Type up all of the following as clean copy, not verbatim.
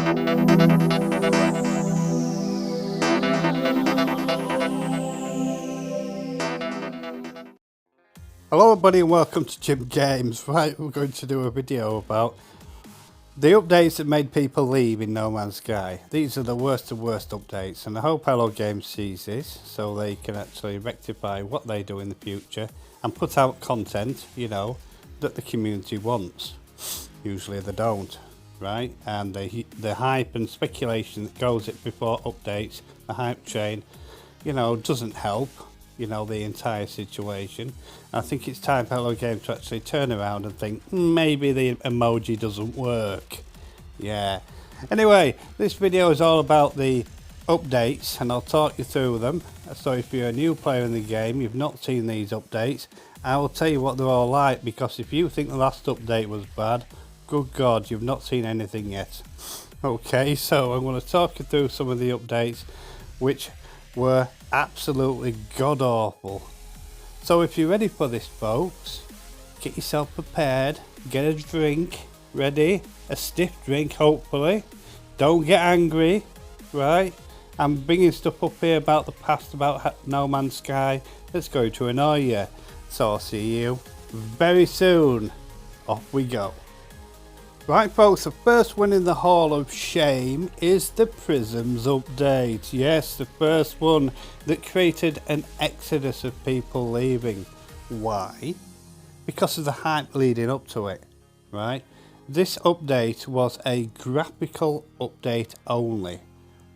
Hello everybody and welcome to Jim Games. Right, we're going to do a video about the updates that made people leave in No Man's Sky. These are the worst of worst updates, and I hope Hello Games sees this so they can actually rectify what they do in the future and put out content, you know, that the community wants. Usually they don't, right? And the hype and speculation that goes before updates, the hype train, you know, doesn't help, you know, the entire situation. I think it's time for Hello Games to actually turn around and think maybe the emoji doesn't work. Yeah. Anyway, this video is all about the updates and I'll talk you through them. So if you're a new player in the game, you've not seen these updates, I will tell you what they're all like, because if you think the last update was bad, good God, you've not seen anything yet. Okay, so I'm going to talk you through some of the updates which were absolutely god awful. So if you're ready for this, folks, get yourself prepared, get a drink ready, a stiff drink hopefully, don't get angry, right? I'm bringing stuff up here about the past, about No Man's Sky that's going to annoy you. So I'll see you very soon. Off we go. Right folks, the first one in the Hall of Shame is the Prisms update. Yes, the first one that created an exodus of people leaving. Why? Because of the hype leading up to it, right? This update was a graphical update only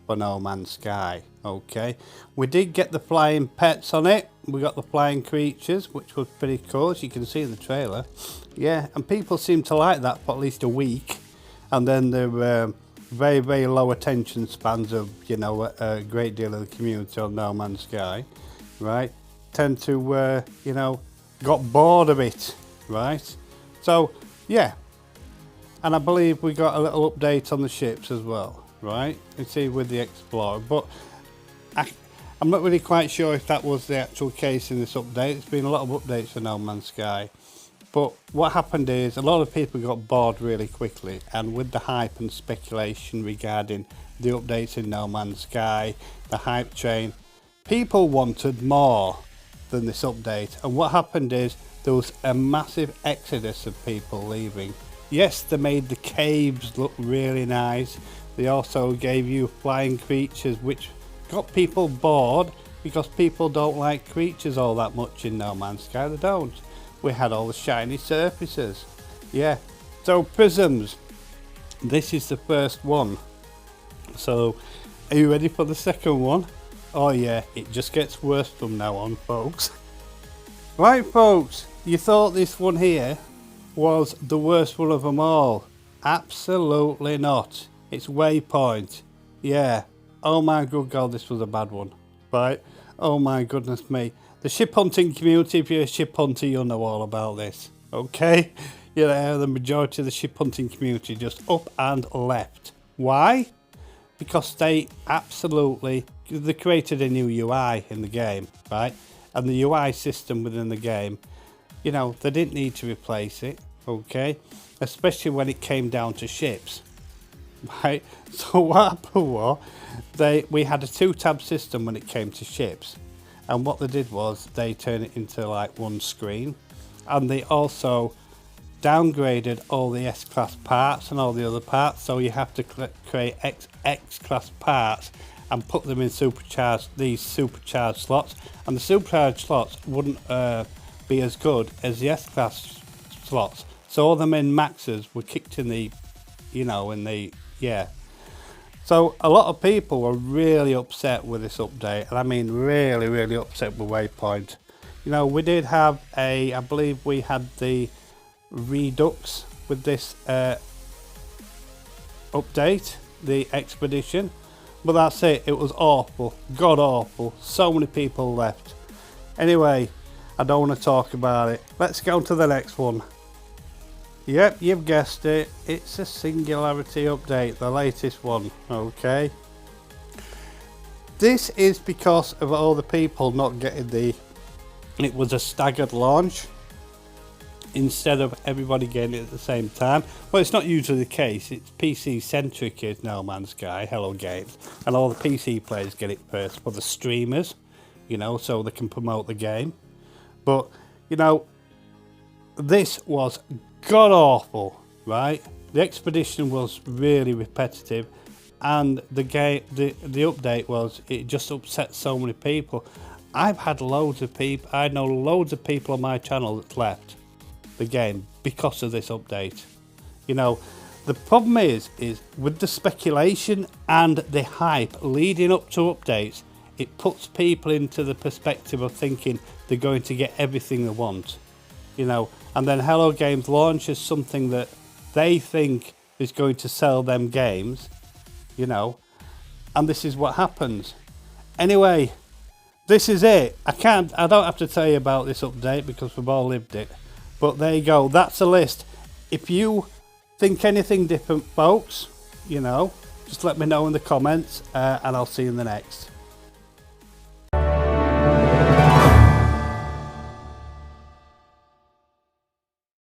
for No Man's Sky, okay? We did get the flying pets on it. We got the flying creatures, which was pretty cool, as you can see in the trailer. Yeah, and people seem to like that for at least a week. And then there were very, very low attention spans of, you know, a great deal of the community on No Man's Sky, right? Tend to, you know, got bored of it, right? So, yeah. And I believe we got a little update on the ships as well, right? You see with the Explorer, but I'm not really quite sure if that was the actual case in this update. There's been a lot of updates for No Man's Sky. But what happened is a lot of people got bored really quickly, and with the hype and speculation regarding the updates in No Man's Sky, the hype train, people wanted more than this update. And what happened is there was a massive exodus of people leaving. Yes, they made the caves look really nice. They also gave you flying creatures, which got people bored because people don't like creatures all that much in No Man's Sky. They don't. We had all the shiny surfaces. Yeah. So Prisms, this is the first one. So are you ready for the second one? Oh yeah, it just gets worse from now on, folks. Right folks, you thought this one here was the worst one of them all. Absolutely not. It's Waypoint. Yeah. Oh my good God, this was a bad one. Right? Oh my goodness me. The ship hunting community, if you're a ship hunter, you'll know all about this. Okay? You know, the majority of the ship hunting community just up and left. Why? Because they created a new UI in the game, right? And the UI system within the game, you know, they didn't need to replace it, okay? Especially when it came down to ships. Right, so what happened was we had a 2-tab system when it came to ships, and what they did was they turned it into like one screen, and they also downgraded all the S-class parts and all the other parts, so you have to create X-class parts and put them in these supercharged slots, and the supercharged slots wouldn't be as good as the S-class slots, so all the min maxes were kicked in the, you know, in the, yeah. So a lot of people were really upset with this update, and I mean really, really upset with Waypoint. You know, we did have I believe we had the Redux with this update, the Expedition, but that's it. It was awful, god awful. So many people left. Anyway, I don't want to talk about it. Let's go to the next one. Yep, you've guessed it. It's a Singularity update, the latest one, okay? This is because of all the people not getting it was a staggered launch. instead of everybody getting it at the same time. Well, it's not usually the case. It's PC centric is No Man's Sky, Hello Games, and all the PC players get it first for the streamers, you know, so they can promote the game. But, you know, this was god awful, right? The expedition was really repetitive, and the update was, it just upset so many people. I've had loads of people, I know loads of people on my channel that's left the game because of this update. You know, the problem is with the speculation and the hype leading up to updates, it puts people into the perspective of thinking they're going to get everything they want, you know, and then Hello Games launches something that they think is going to sell them games, you know, and this is what happens. Anyway, this is it. I don't have to tell you about this update because we've all lived it. But there you go. That's a list. If you think anything different, folks, you know, just let me know in the comments, and I'll see you in the next.